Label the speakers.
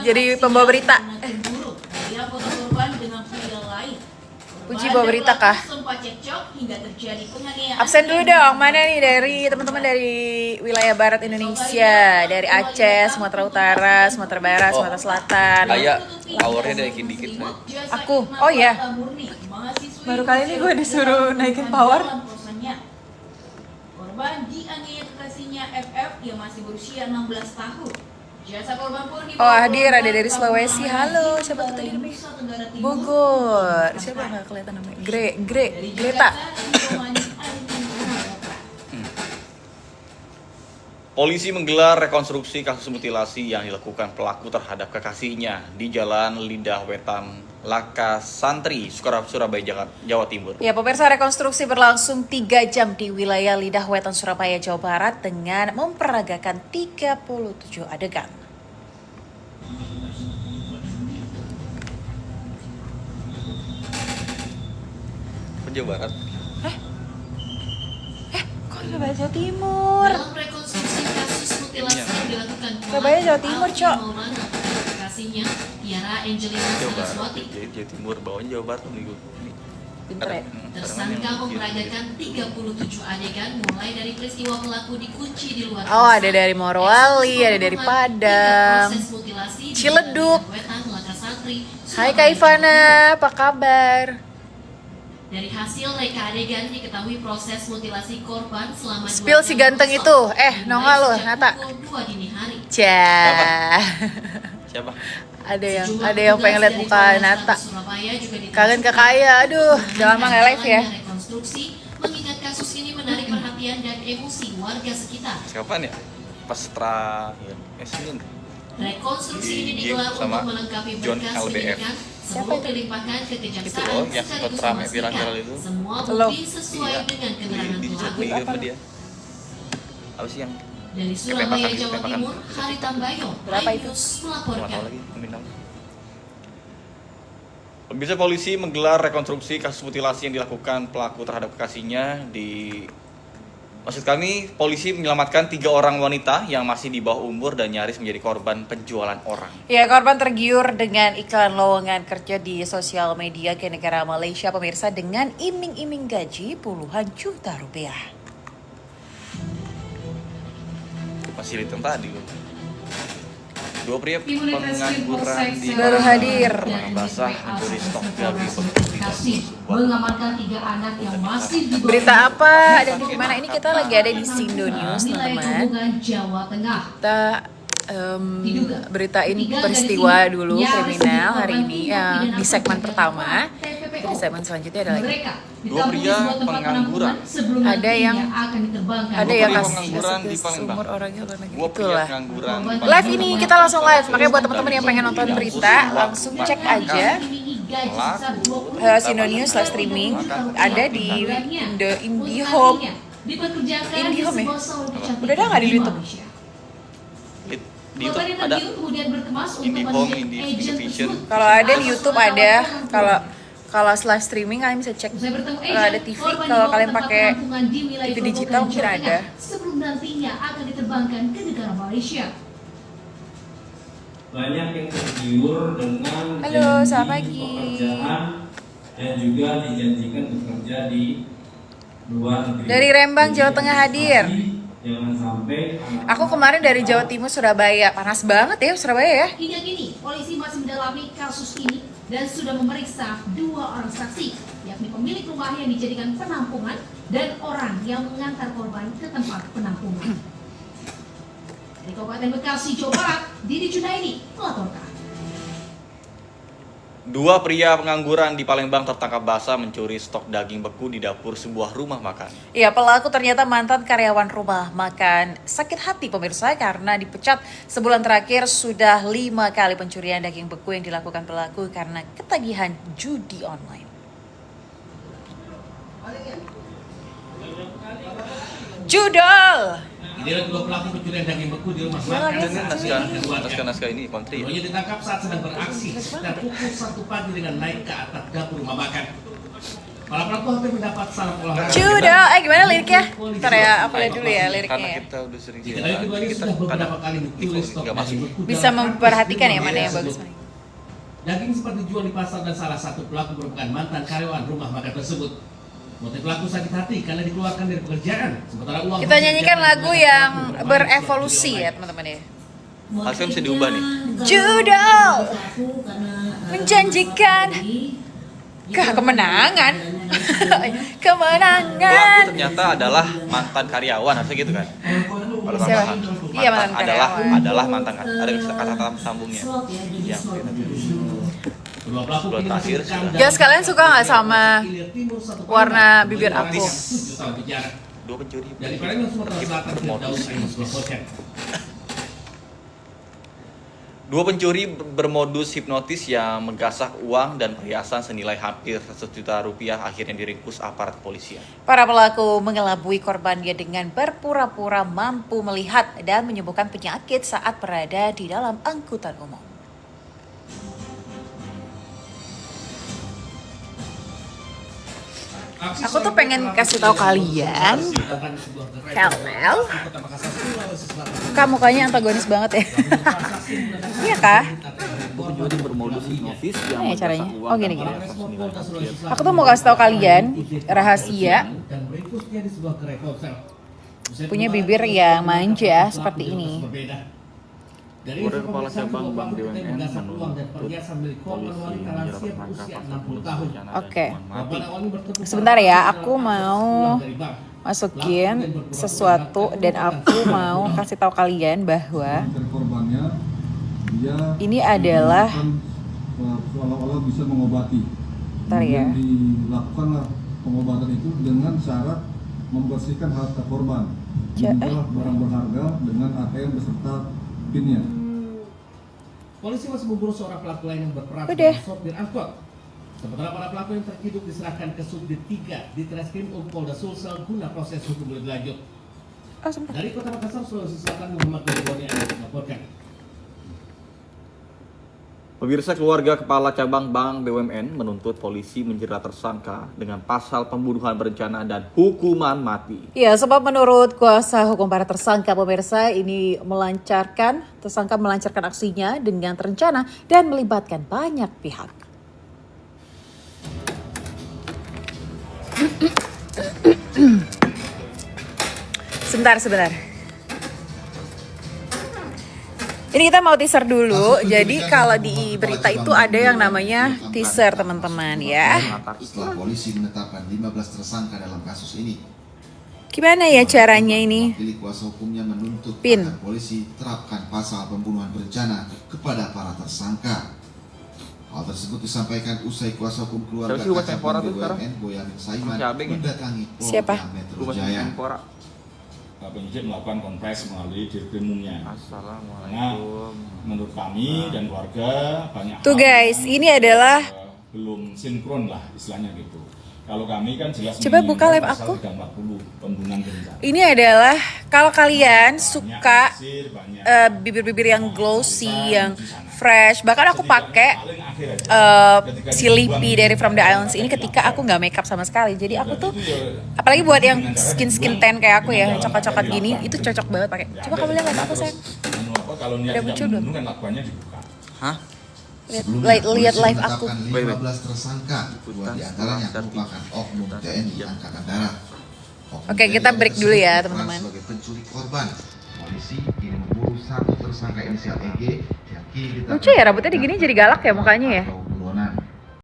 Speaker 1: jadi pembawa berita. Puji bawa berita kah? Absen dulu dong. Mana nih dari teman-teman dari wilayah barat Indonesia, dari Aceh, Sumatera Utara, Sumatera Barat, Sumatera Selatan.
Speaker 2: Kayak powernya naikin dikit.
Speaker 1: Aku, oh ya, baru kali ini gue disuruh naikin power.
Speaker 3: Korban dianiaya kekasihnya FF yang masih berusia 16 tahun. Jasa korban pun
Speaker 1: Oh, hadir ada dari Sulawesi. Halo, siapa tuh tadi namanya? Bogor. Siapa nggak kelihatan namanya? Greta.
Speaker 2: Polisi menggelar rekonstruksi kasus mutilasi yang dilakukan pelaku terhadap kekasihnya di Jalan Lidah Wetan, Laka Santri, Surabaya, Jawa Timur.
Speaker 1: Ya, pemirsa, rekonstruksi berlangsung 3 jam di wilayah Lidah Wetan, Surabaya, Jawa Barat dengan memperagakan 37 adegan.
Speaker 2: Jawa Barat.
Speaker 1: Kok Surabaya, Jawa Timur?
Speaker 3: Dalam rekonstruksi kasus mutilasi yang dilakukan
Speaker 1: Surabaya, Jawa Timur, Cok.
Speaker 3: Kasihnya Tiara Angelina
Speaker 2: Jawa Barat.
Speaker 3: Saraswati.
Speaker 2: Jadi Jawa Timur, bawahnya Jawa Barat nih gue.
Speaker 1: Pinter ya?
Speaker 3: Tersangka memperagakan 37 adegan mulai dari peristiwa pelaku dikunci di luar
Speaker 1: Oh,
Speaker 3: kosan,
Speaker 1: ada dari Morowali, ada dari Padang,
Speaker 3: proses mutilasi di
Speaker 1: Ciledug.
Speaker 3: Jalan Wetan, Laka Santri,
Speaker 1: Hai Kak Ivana, apa kabar?
Speaker 3: Dari hasil reka adegan diketahui proses mutilasi korban selama
Speaker 1: Spill
Speaker 3: 2
Speaker 1: si
Speaker 3: jam
Speaker 1: ganteng
Speaker 3: kosong,
Speaker 1: itu.
Speaker 3: dimulai
Speaker 1: Nongol lo,
Speaker 3: sejak
Speaker 1: Nata.
Speaker 3: pukul 2 dini hari.
Speaker 1: Cah.
Speaker 2: Siapa?
Speaker 1: Ada yang pengen lihat muka Nata. Kangen
Speaker 3: ke
Speaker 1: kakak, aduh, udah lama nggak live ya.
Speaker 3: Rekonstruksi mengingat kasus ini menarik perhatian dan emosi warga sekitar.
Speaker 2: Kapan ya? Pas terakhir. Senin.
Speaker 3: Rekonstruksi ini
Speaker 2: Di-
Speaker 3: digelar
Speaker 2: sama
Speaker 3: untuk melengkapi
Speaker 2: John
Speaker 3: berkas
Speaker 2: LBF.
Speaker 3: penyidikan sebelum dilimpahkan ke
Speaker 2: Itu
Speaker 3: kejaksaan
Speaker 2: loh, yang
Speaker 3: sekaligus
Speaker 2: sempat rame
Speaker 3: memastikan
Speaker 2: viral-viral itu.
Speaker 3: semua
Speaker 1: Lo.
Speaker 3: bukti sesuai
Speaker 2: Iya.
Speaker 3: dengan keterangan
Speaker 2: Di
Speaker 3: pelaku.
Speaker 2: di apa dia? Apa sih yang
Speaker 3: Dari Surabaya, Jawa
Speaker 2: Kepepakan.
Speaker 3: Timur, Hari Tambayo,
Speaker 1: Berapa itu?
Speaker 3: News
Speaker 2: nggak tahu
Speaker 3: melaporkan.
Speaker 2: lagi nominal. Pemirsa, polisi menggelar rekonstruksi kasus mutilasi yang dilakukan pelaku terhadap kekasihnya di polisi menyelamatkan 3 orang wanita yang masih di bawah umur dan nyaris menjadi korban penjualan orang.
Speaker 1: Ya, korban tergiur dengan iklan lowongan kerja di sosial media ke negara Malaysia, pemirsa, dengan iming-iming gaji puluhan juta rupiah.
Speaker 2: Masih itu tadi loh. 2 pria pengangguran di
Speaker 1: Baru hadir.
Speaker 2: Rumah basah mencuri stok daging beku di
Speaker 3: Kasih
Speaker 2: dapur
Speaker 3: mengamankan 3 anak yang masih di bawah
Speaker 1: Berita
Speaker 3: umur
Speaker 1: apa dan
Speaker 3: sampai
Speaker 1: di mana ini? Kita lagi ada di Sindo News,
Speaker 3: wilayah
Speaker 1: teman-teman.
Speaker 3: Hubungan Jawa Tengah.
Speaker 1: Kita beritain peristiwa dulu kriminal hari ini di segmen pertama. Di segmen selanjutnya ada lagi.
Speaker 3: Mereka
Speaker 2: 2 pria pengangguran.
Speaker 1: Ada yang
Speaker 2: Dua pria
Speaker 1: kasih
Speaker 2: pengangguran di Palembang.
Speaker 1: umur orangnya apa lagi
Speaker 2: 2 pria
Speaker 1: itulah.
Speaker 2: pengangguran.
Speaker 1: Live ini kita langsung live, makanya buat teman-teman yang pengen nonton berita langsung cek aja Sindo News live streaming ada di IndiHome. IndiHome ya? Udah ada nggak di YouTube?
Speaker 2: Di YouTube ada IndiHome, Indivision.
Speaker 1: Kalau ada di YouTube ada, kalau live streaming kalian bisa cek. Kalau ada TV, kalau kalian pakai TV digital mungkin ada.
Speaker 3: Sebelum nantinya akan diterbangkan ke negara Malaysia.
Speaker 4: Banyak yang tergiur dengan
Speaker 1: Halo,
Speaker 4: janji
Speaker 1: selamat pagi.
Speaker 4: pekerjaan dan juga dijanjikan bekerja di luar negeri.
Speaker 1: Dari Rembang, Jawa Tengah hadir.
Speaker 4: Jangan sampai
Speaker 1: Aku kemarin dari Jawa Timur, Surabaya. Panas banget ya Surabaya ya.
Speaker 3: Hingga kini, polisi masih mendalami kasus ini dan sudah memeriksa 2 orang saksi, yakni pemilik rumah yang dijadikan penampungan dan orang yang mengantar korban ke tempat penampungan. Dari Kabupaten Bekasi, Jawa Barat, Didi Junaidi melaporkan.
Speaker 2: 2 pria pengangguran di Palembang tertangkap basah mencuri stok daging beku di dapur sebuah rumah makan.
Speaker 1: Ya, pelaku ternyata mantan karyawan rumah makan. Sakit hati pemirsa karena dipecat sebulan terakhir sudah 5 kali pencurian daging beku yang dilakukan pelaku karena ketagihan judi online. Judol!
Speaker 5: Inilah 2 pelaku pencurian daging beku di rumah
Speaker 1: Ya,
Speaker 5: makan.
Speaker 1: ya,
Speaker 2: Naskah ini kontri.
Speaker 5: Keduanya ditangkap saat sedang beraksi dan pukul 1 pagi dengan naik ke atap dapur rumah makan. Para pelaku hampir mendapat saraf olahraga.
Speaker 1: Judo, gimana liriknya? Ntar ya, aku lihat dulu ya
Speaker 2: Karena
Speaker 1: liriknya ya.
Speaker 2: kita udah sering
Speaker 5: Video keduanya
Speaker 2: kita
Speaker 5: sudah beberapa
Speaker 2: kadang
Speaker 5: kali ditulis stok
Speaker 2: nggak masuk.
Speaker 5: daging beku
Speaker 1: Bisa
Speaker 5: dalam
Speaker 1: memperhatikan ya
Speaker 5: akun
Speaker 1: mana yang
Speaker 5: media
Speaker 1: bagus.
Speaker 5: tersebut. Daging sempat dijual di pasar dan salah satu pelaku merupakan mantan karyawan rumah makan tersebut. Motif pelaku sakit hati karena dikeluarkan dari pekerjaan. Sementara uang
Speaker 1: Kita nyanyikan lagu yang berevolusi ya teman-teman ya.
Speaker 2: Hasilnya bisa diubah nih.
Speaker 1: Judo menjanjikan kemenangan.
Speaker 2: Pelaku
Speaker 1: Kemenangan.
Speaker 2: ternyata adalah mantan karyawan, harusnya gitu kan? Kalau
Speaker 1: Siapa?
Speaker 2: tambahan.
Speaker 1: Iya, mantan karyawan.
Speaker 2: adalah mantan, ada kata sambungnya. Yang
Speaker 5: Kedua pelaku
Speaker 2: Sebelum
Speaker 5: kini
Speaker 2: terakhir
Speaker 5: masih dikam
Speaker 2: sudah.
Speaker 5: dan
Speaker 1: Guys, kalian suka nggak sama
Speaker 5: Ilir Timur satu
Speaker 1: warna
Speaker 5: Palembang
Speaker 1: bibir
Speaker 5: dengan
Speaker 1: aku?
Speaker 5: vonis 7 tahun penjara.
Speaker 2: dua pencuri.
Speaker 5: Dari Palembang Sumatera Selatan Firdaus Ainus melaporkan.
Speaker 2: Dua pencuri bermodus hipnotis yang menggasak uang dan perhiasan senilai hampir 1 juta rupiah akhirnya diringkus aparat kepolisian.
Speaker 1: Para pelaku mengelabui korbannya dengan berpura-pura mampu melihat dan menyembuhkan penyakit saat berada di dalam angkutan umum. Aku tuh pengen kasih tahu kalian, Helmel, kamu mukanya antagonis banget ya. Iya kah?
Speaker 2: Pencuri bermodus hipnotis
Speaker 1: Gimana ya caranya? Oh gini. Aku tuh mau kasih tahu kalian rahasia
Speaker 5: Dan meringkusnya di sebuah gerai ponsel.
Speaker 1: punya bibir yang manja seperti ini.
Speaker 2: Kemudian Kepala Cabang Bank BUMN
Speaker 5: menuntut
Speaker 2: polisi menjerat tersangka pasal pembunuhan berencana dan
Speaker 1: Oke.
Speaker 2: hukuman mati.
Speaker 1: Sebentar ya, aku mau masukin sesuatu dan aku mau kasih tahu kalian bahwa
Speaker 6: dari korbannya dia
Speaker 1: ini adalah
Speaker 6: seolah-olah bisa mengobati.
Speaker 1: Bentar ya.
Speaker 6: Kemudian dilakukanlah pengobatan itu dengan syarat membersihkan harta korban. Dijual barang berharga dengan ATM beserta PIN-nya.
Speaker 5: Polisi masih memburu seorang pelaku lain yang berperan
Speaker 1: Udah.
Speaker 5: sebagai sopir angkot. Sementara para pelaku yang terciduk diserahkan ke Subdit 3 di Treskrim Polda Sulsel guna proses hukum lebih lanjut.
Speaker 1: oh sebentar.
Speaker 5: Dari Kota Makassar, Sulawesi Selatan, Muhammad Nurwani melaporkan.
Speaker 2: Pemirsa, keluarga Kepala Cabang Bank BUMN menuntut polisi menjerat tersangka dengan pasal pembunuhan berencana dan hukuman mati.
Speaker 1: Ya, sebab menurut kuasa hukum para tersangka, pemirsa ini tersangka melancarkan aksinya dengan terencana dan melibatkan banyak pihak. Sebentar. Ini kita mau teaser dulu. Jadi kalau di berita itu ada yang namanya teaser, teman-teman ya.
Speaker 7: Setelah polisi menetapkan 15 tersangka dalam kasus ini,
Speaker 1: Gimana ya caranya ini?
Speaker 7: Pilih kuasa hukumnya menuntut
Speaker 1: Pin.
Speaker 7: agar polisi terapkan pasal pembunuhan berencana kepada para tersangka. Hal tersebut disampaikan usai kuasa hukum keluarga
Speaker 2: Siapa sih buat
Speaker 7: Kacang
Speaker 2: Menpora tuh sekarang?
Speaker 7: BUMN Boyamin Saiman
Speaker 2: Masih abeng ya?
Speaker 7: mendatangi
Speaker 1: Siapa?
Speaker 7: Polda Metro
Speaker 2: Rumah
Speaker 7: Jaya.
Speaker 2: Menpora.
Speaker 8: Penyidik melakukan konfres melalui dirkrimumnya. Karena
Speaker 2: Assalamualaikum.
Speaker 8: menurut kami dan keluarga banyak
Speaker 1: Tuh
Speaker 8: hal
Speaker 1: guys,
Speaker 8: yang,
Speaker 1: ini adalah
Speaker 8: belum sinkron lah istilahnya gitu. Kalau kami kan jelas
Speaker 1: Coba buka live
Speaker 8: pasal
Speaker 1: aku.
Speaker 8: 340 pembunuhan berencana.
Speaker 1: ini adalah kalau kalian
Speaker 8: Banyak
Speaker 1: suka
Speaker 8: hasil, banyak
Speaker 1: bibir-bibir yang glossy, yang fresh. Bahkan aku pakai
Speaker 8: paling akhir aja. Ketika
Speaker 1: si Lippy dari From the Islands ini ketika aku nggak makeup sama sekali. Jadi aku tuh, apalagi buat yang skin tan kayak aku ya, coklat-coklat gini, itu cocok banget pakai. Coba kamu lihat aku sayang.
Speaker 8: Kalau niat
Speaker 1: Udah
Speaker 8: tidak
Speaker 1: muncul belum?
Speaker 8: membunuh kan lakuannya dibuka.
Speaker 2: Hah?
Speaker 7: Sebelumnya,
Speaker 1: Lihat
Speaker 7: polisi
Speaker 1: live aku.
Speaker 7: menetapkan 15 tersangka, 2 diantaranya merupakan oknum TNI Angkatan Darat. Oknum
Speaker 1: Oke,
Speaker 7: TNI
Speaker 1: kita break
Speaker 7: tersebut
Speaker 1: dulu ya,
Speaker 7: berperan
Speaker 1: teman-teman.
Speaker 7: Sebagai pencuri korban, polisi kini memburu satu tersangka inisial EG yang kini
Speaker 1: Lucu ya, rambutnya digini jadi galak ya mukanya ya.
Speaker 7: atau